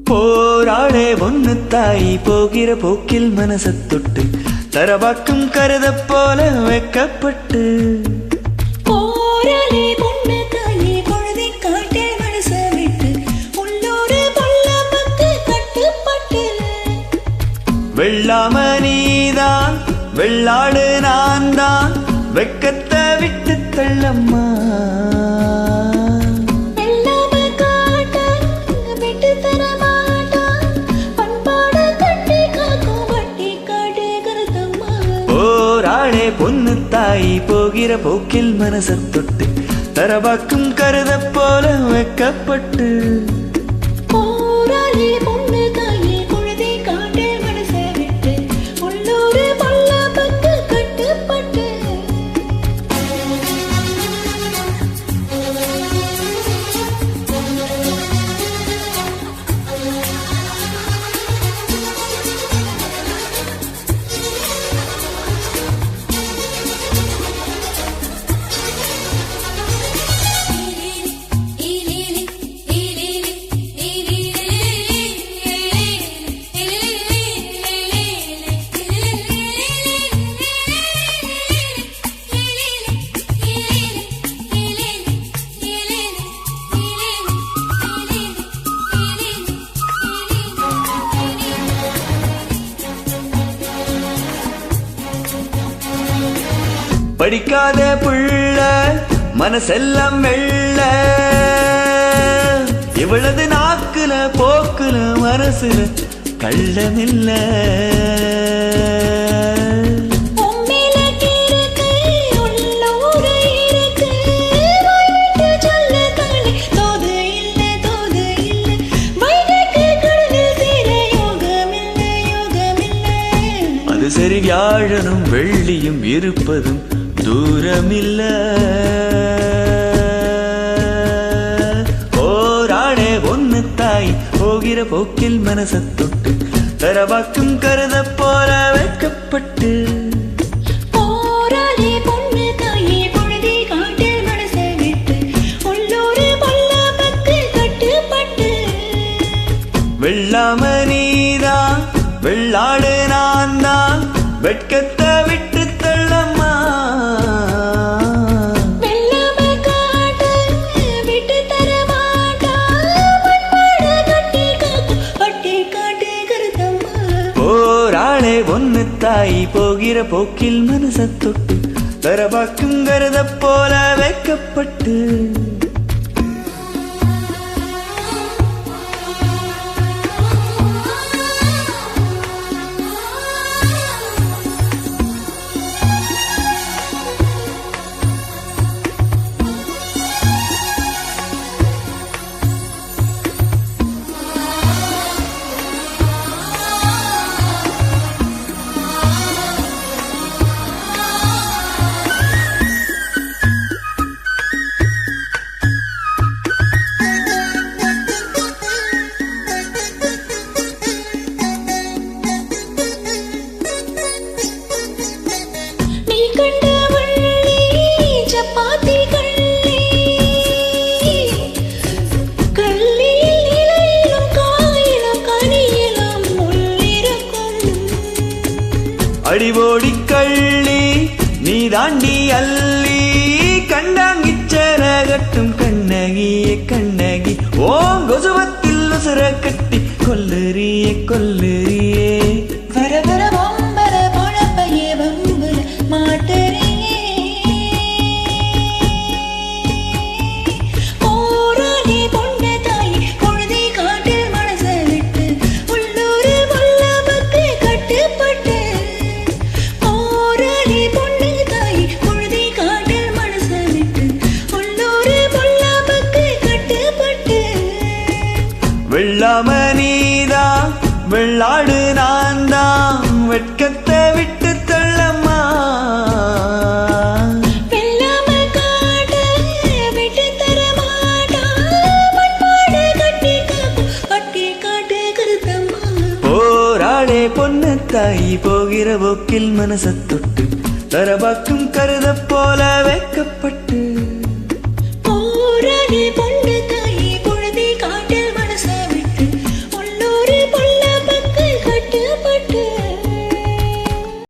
போராளே ஒன்னு தாய் போகிற போக்கில் மனசத் தொட்டு தரவாக்கும் கருத போல வைக்கப்பட்டு போராளே பொண்ணு தாயே பொழுதை காட்டே மனச விட்டு உள்ளூரு பொல்லாமக்கு கட்டுப்பட்டு வெள்ளாம நீதான் வெள்ளாடு நான் தான் வெக்கத்தை விட்டு தள்ளம்மா பொன்னு தாய் போகிற போக்கில் மனசத் தொட்டு தரவாக்கும் கருத போல வைக்கப்பட்டு போராளே பொண்ணு தாயே பொழுதை காட்டே மனச விட்டு உள்ளூரு பொல்லாமக்கு கட்டுப்பட்டு படிக்காத புள்ள மனசெல்லாம் வெள்ள இவளது நாக்குல போக்குல மனசுல கள்ளமில்ல அது சரி வியாழனும் வெள்ளியும் இருப்பதும் தூரமில்ல போராடே ஒன்னு தாய் போகிற போக்கில் மனசத் தொட்டு தரவாக்கும் கருத போல வைக்கப்பட்டு போராளே பொண்ணு தாயே பொழுதை காட்டே மனச விட்டு உள்ளூரு பொல்லாமக்கு கட்டுப்பட்டு வெள்ளாம நீதான் வெள்ளாடு நான் தான் வெட்கத்தை விட்டு தள்ளம்மா போராளே ஒன்னு தாய் போகிற போக்கில் மனசத் தொட்டு தரவாக்கும் கருத போல வைக்கப்பட்டு அடிவோடி கள்ளி நீ தாண்டி அள்ளி கண்டாங்கிச்சரகட்டும் கண்ணகிய கண்ணகி ஓம் கொசுவத்தில் உசுர கட்டி கொல்லுறியே கொல்லுறியே வர வர வம்பர பொழப்பையே வம்புல மாட்டறியே போராளே பொண்ணு தாய் பொழுதை காட்டில் மனச விட்டு உள்ளூரு பொல்லாமக்கு கட்டுப்பட்டு போராளே பொண்ணு தாய் பொழுதை காட்டில் மனச விட்டு உள்ளூரு பொல்லாமக்கு கட்டுப்பட்டு வெள்ளாம நீதான் வெள்ளாடு நான் தான் வெட்கத்தை விட்டு தள்ளம்மா வெள்ளாம காட்ட விட்டு தர மாட்டா மண்பாடு கட்டி காட்டு கருத்தம்மா போராளே பொன்னு தாய் போகிற போக்கில் மனசத் தொட்டு தரவாக்கும் கருத போல வைக்கப்பட்டு